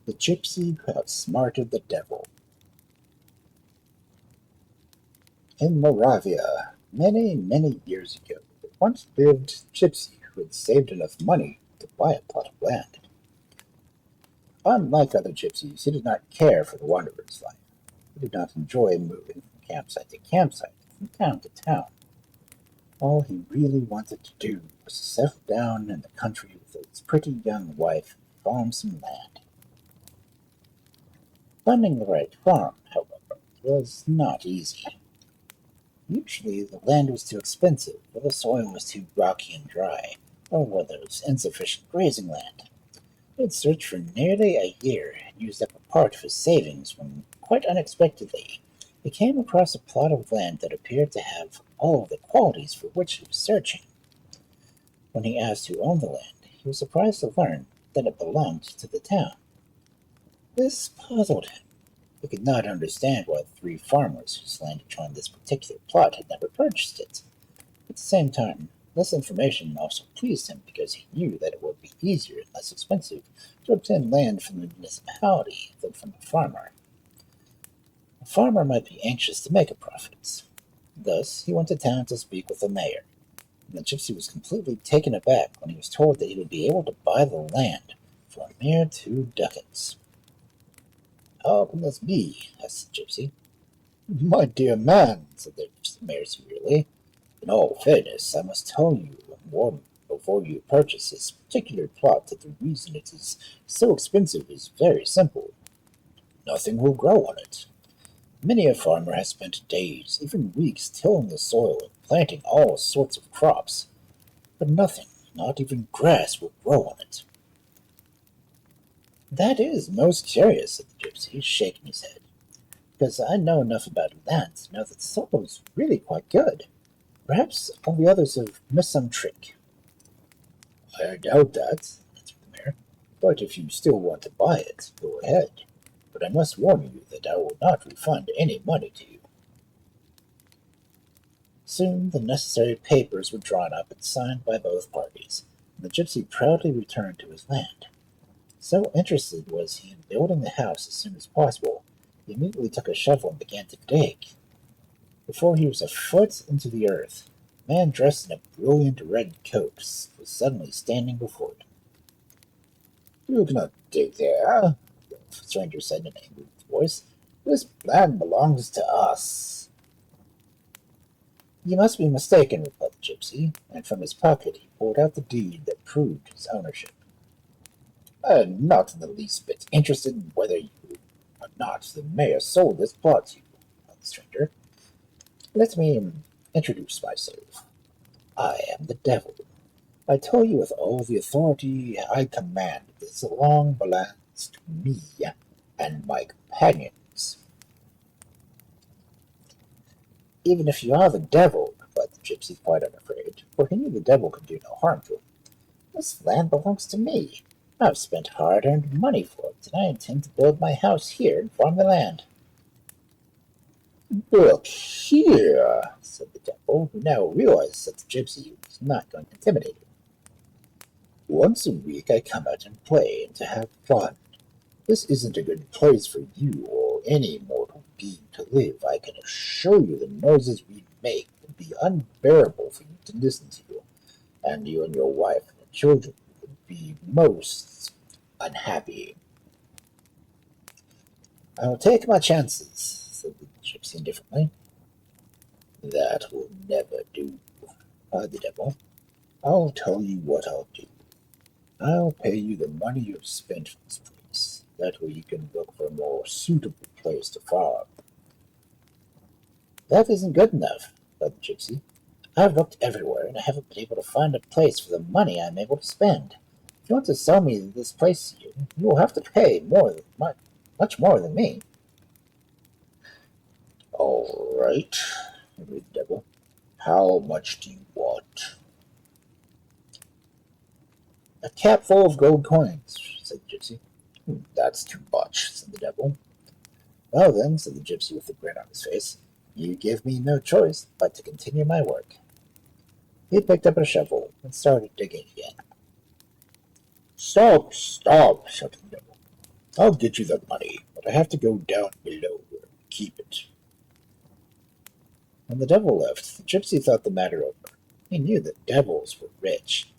The Gypsy Who Outsmarted the Devil. In Moravia, many, many years ago, there once lived a gypsy who had saved enough money to buy a plot of land. Unlike other gypsies, he did not care for the wanderer's life. He did not enjoy moving from campsite to campsite, from town to town. All he really wanted to do was to settle down in the country with his pretty young wife and farm some land. Finding the right farm, however, was not easy. Usually the land was too expensive, or the soil was too rocky and dry, or where there was insufficient grazing land. He had searched for nearly a year and used up a part of his savings when, quite unexpectedly, he came across a plot of land that appeared to have all of the qualities for which he was searching. When he asked who owned the land, he was surprised to learn that it belonged to the town. This puzzled him. He could not understand why three farmers whose land adjoined this particular plot had never purchased it. At the same time, this information also pleased him because he knew that it would be easier and less expensive to obtain land from the municipality than from a farmer. A farmer might be anxious to make a profit. Thus, he went to town to speak with the mayor, and the gypsy was completely taken aback when he was told that he would be able to buy the land for a mere 2 ducats. "How can this be?" asked the gypsy. "My dear man," said the mayor severely, "in all fairness, I must tell you before you purchase this particular plot that the reason it is so expensive is very simple. Nothing will grow on it. Many a farmer has spent days, even weeks, tilling the soil and planting all sorts of crops, but nothing, not even grass, will grow on it." "That is most curious," said the gypsy, shaking his head, "because I know enough about land to know that the soil is really quite good. Perhaps all the others have missed some trick." "I doubt that," answered the mayor, "but if you still want to buy it, go ahead. But I must warn you that I will not refund any money to you." Soon the necessary papers were drawn up and signed by both parties, and the gypsy proudly returned to his land. So interested was he in building the house as soon as possible, he immediately took a shovel and began to dig. Before he was a foot into the earth, a man dressed in a brilliant red coat was suddenly standing before him. "You cannot dig there," the stranger said in an angry voice. "This land belongs to us." "You must be mistaken," replied the gypsy, and from his pocket he pulled out the deed that proved his ownership. "I am not in the least bit interested in whether you or not the mayor sold this plot to you," replied the stranger. "Let me introduce myself. I am the devil. I tell you with all the authority I command that this land belongs to me and my companions." "Even if you are the devil," replied the gypsy, quite unafraid, for he knew the devil could do no harm to him, "this land belongs to me. I've spent hard-earned money for it, and I intend to build my house here and farm the land." "Look here," said the devil, who now realized that the gypsy was not going to intimidate him. "Once a week I come out and play and to have fun. This isn't a good place for you or any mortal being to live. I can assure you the noises we make would be unbearable for you to listen to, and you and your wife and children would be most unhappy." "I'll take my chances," said the gypsy indifferently. "That will never do," replied the devil. "I'll tell you what I'll do. I'll pay you the money you've spent for this place. That way you can look for a more suitable place to farm." "That isn't good enough," replied the gypsy. "I've looked everywhere, and I haven't been able to find a place for the money I'm able to spend. If you want to sell me this place, you will have to pay much more than me." "All right," agreed the devil. "How much do you want?" "A cap full of gold coins," said the gypsy. "That's too much," said the devil. "Well then," said the gypsy with a grin on his face, "you give me no choice but to continue my work." He picked up a shovel and started digging again. "Stop, stop!" shouted the devil. I'll get you the money, but I have to go down below and keep it. When the devil left, the gypsy thought the matter over. He knew that devils were rich.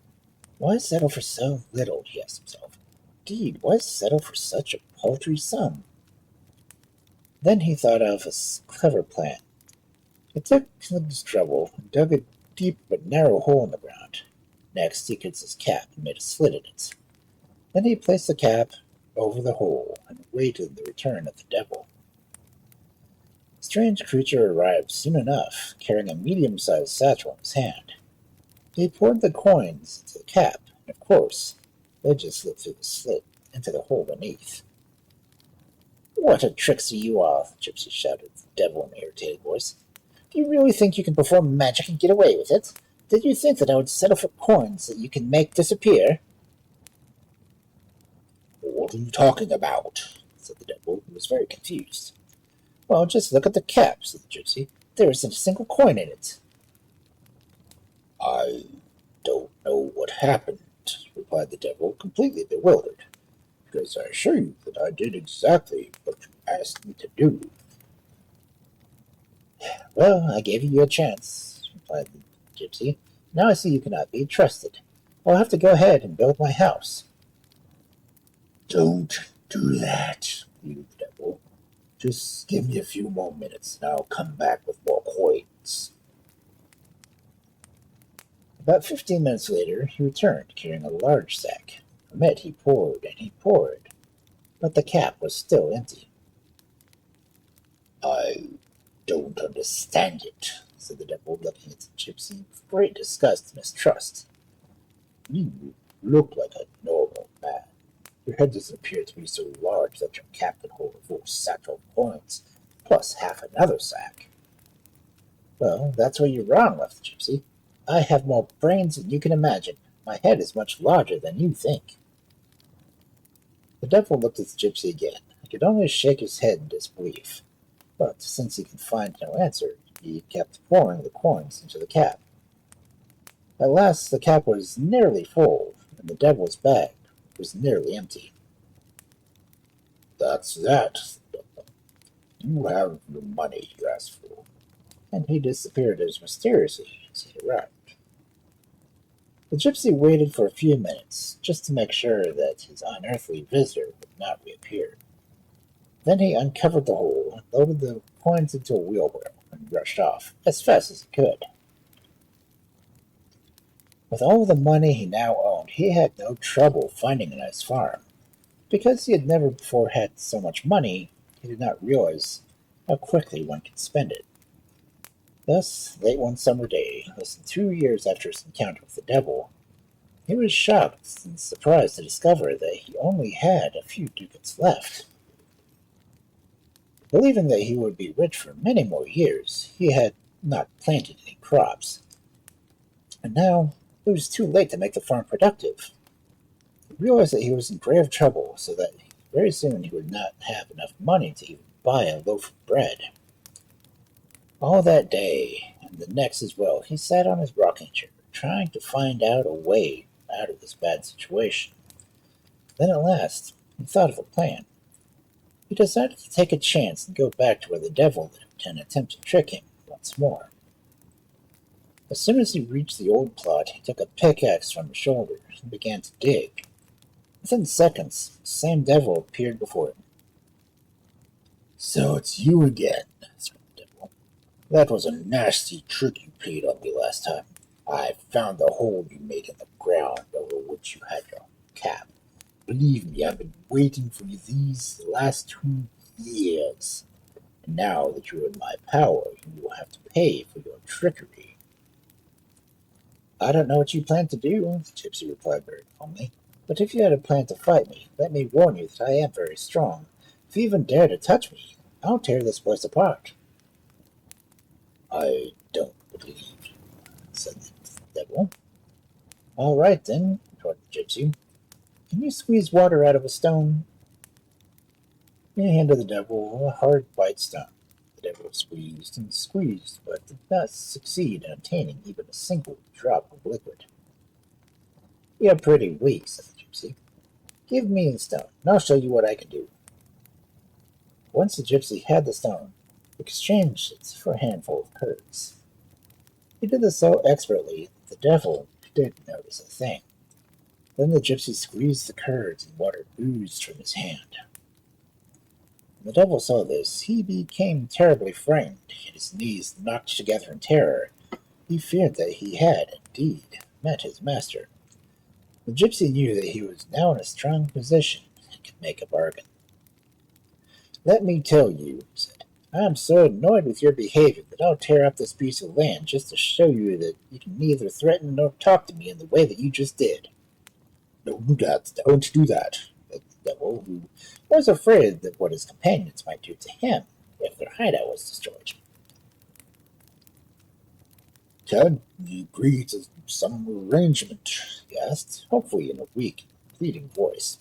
Why settle for so little, he asked himself. Indeed, why settle for such a paltry sum? Then he thought of a clever plan. He took his shovel and dug a deep but narrow hole in the ground. Next, he took his cap and made a slit in it. Then he placed the cap over the hole and waited the return of the devil. The strange creature arrived soon enough, carrying a medium-sized satchel in his hand. He poured the coins into the cap, and of course, they just slipped through the slit into the hole beneath. What a trickster you are, the gypsy shouted at the devil in an irritated voice. Do you really think you can perform magic and get away with it? Did you think that I would settle for coins that you can make disappear? What are you talking about? Said the devil, who was very confused. Well, just look at the cap, said the gypsy. There isn't a single coin in it. I don't know what happened, replied the devil, completely bewildered, because I assure you that I did exactly what you asked me to do. Well, I gave you a chance, replied the gypsy. Now I see you cannot be trusted. I'll have to go ahead and build my house. Don't do that, pleaded the devil. Just give me a few more minutes, and I'll come back with more coins. About 15 minutes later, he returned, carrying a large sack. From it he poured and he poured, but the cap was still empty. I don't understand it, said the devil, looking at the gypsy with great disgust and mistrust. You look like a normal man. Your head doesn't appear to be so large that your cap can hold a full sack of coins, plus half another sack. Well, that's where you're wrong, laughed the gypsy. I have more brains than you can imagine. My head is much larger than you think. The devil looked at the gypsy again. He could only shake his head in disbelief. But since he could find no answer, he kept pouring the coins into the cap. At last the cap was nearly full, and the devil's bag was nearly empty. That's that. You have the money you asked for. And he disappeared as mysteriously as he arrived. The gypsy waited for a few minutes, just to make sure that his unearthly visitor would not reappear. Then he uncovered the hole, loaded the coins into a wheelbarrow, and rushed off as fast as he could. With all the money he now owned, he had no trouble finding a nice farm. Because he had never before had so much money, he did not realize how quickly one could spend it. Thus, late one summer day, less than 2 years after his encounter with the devil, he was shocked and surprised to discover that he only had a few ducats left. Believing that he would be rich for many more years, he had not planted any crops. And now it was too late to make the farm productive. He realized that he was in grave trouble, so that very soon he would not have enough money to even buy a loaf of bread. All that day, and the next as well, he sat on his rocking chair, trying to find out a way out of this bad situation. Then at last, he thought of a plan. He decided to take a chance and go back to where the devil lived and attempt to trick him once more. As soon as he reached the old plot, he took a pickaxe from his shoulder and began to dig. Within seconds, the same devil appeared before him. So it's you again, said the devil. That was a nasty trick you played on me last time. I found the hole you made in the ground over which you had your cap. Believe me, I've been waiting for you these last 2 years. And now that you're in my power, you will have to pay for your trickery. I don't know what you plan to do, the gypsy replied very calmly. But if you had a plan to fight me, let me warn you that I am very strong. If you even dare to touch me, I'll tear this place apart. I don't believe you, said the devil. All right, then, retorted the gypsy. Can you squeeze water out of a stone? He handed the devil a hard white stone. The devil squeezed and squeezed, but did not succeed in obtaining even a single drop of liquid. You're pretty weak, said the gypsy. Give me the stone, and I'll show you what I can do. once the gypsy had the stone, he exchanged it for a handful of curds. He did this so expertly that the devil didn't notice a thing. Then the gypsy squeezed the curds and water oozed from his hand. When the devil saw this, he became terribly frightened, and his knees knocked together in terror. He feared that he had, indeed, met his master. The gypsy knew that he was now in a strong position and could make a bargain. "Let me tell you," he said, "I am so annoyed with your behavior that I'll tear up this piece of land just to show you that you can neither threaten nor talk to me in the way that you just did." "Don't do that, don't do that," said the devil, who was afraid that what his companions might do to him if their hideout was destroyed. "Can we agree to some arrangement?" he asked, hopefully in a weak, pleading voice.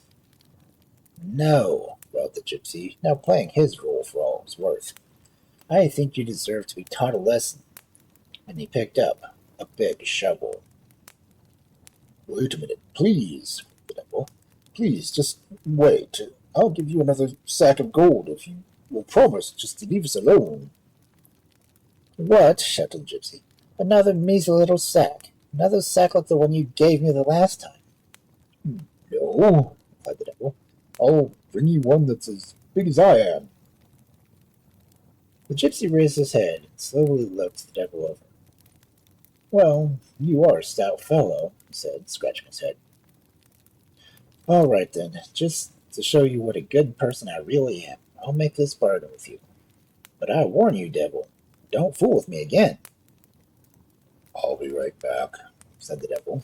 "No," growled the gypsy, now playing his role for all it was worth. "I think you deserve to be taught a lesson." And he picked up a big shovel. "Wait a minute, please," the devil. "Please, just wait. I'll give you another sack of gold if you will promise just to leave us alone." "What?" shouted the gypsy. "Another measly little sack? Another sack like the one you gave me the last time?" "No," replied the devil. "I'll bring you one that's as big as I am." The gypsy raised his head and slowly looked the devil over. "Well, you are a stout fellow," he said, scratching his head. "All right, then, just to show you what a good person I really am, I'll make this bargain with you. But I warn you, devil, don't fool with me again." "I'll be right back," said the devil.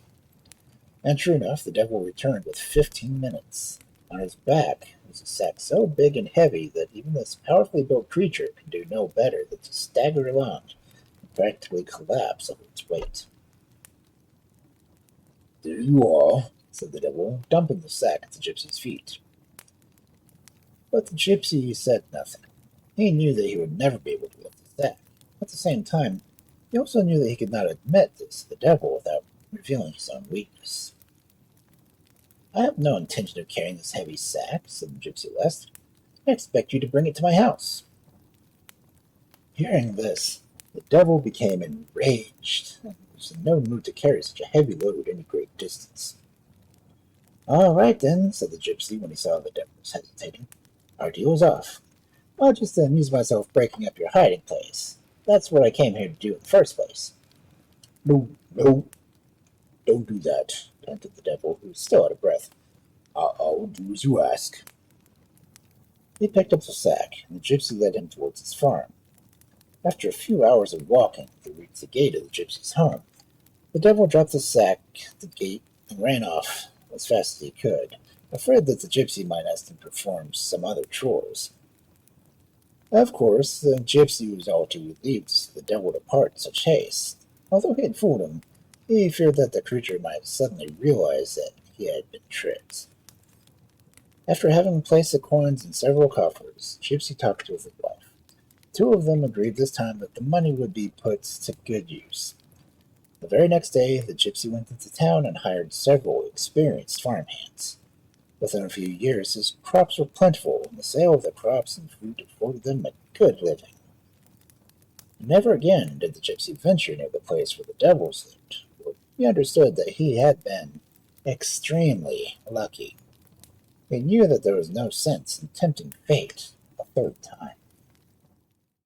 And true enough, the devil returned with 15 minutes. On his back was a sack so big and heavy that even this powerfully built creature could do no better than to stagger along and practically collapse under its weight. "There you are," said the devil, dumping the sack at the gypsy's feet. But the gypsy said nothing. He knew that he would never be able to lift the sack. At the same time, he also knew that he could not admit this to the devil without revealing his own weakness. "I have no intention of carrying this heavy sack," said the gypsy last. "I expect you to bring it to my house." Hearing this, the devil became enraged, and was in no mood to carry such a heavy load any great distance. "All right, then," said the gypsy when he saw the devil was hesitating. "Our deal is off. I'll just amuse myself breaking up your hiding place. That's what I came here to do in the first place." "No, no, don't do that," panted the devil, who was still out of breath. "I'll do as you ask." He picked up the sack, and the gypsy led him towards his farm. After a few hours of walking, they reached the gate of the gypsy's home. The devil dropped the sack at the gate and ran off as fast as he could, afraid that the gypsy might ask him to perform some other chores. Of course, the gypsy was all too relieved to see the devil depart in such haste. Although he had fooled him, he feared that the creature might suddenly realize that he had been tricked. After having placed the coins in several coffers, Gypsy talked with his wife. Two of them agreed this time that the money would be put to good use. The very next day, the gypsy went into town and hired several experienced farmhands. Within a few years, his crops were plentiful, and the sale of the crops and fruit afforded them a good living. Never again did the gypsy venture near the place where the devils lived, for he understood that he had been extremely lucky. He knew that there was no sense in tempting fate a third time.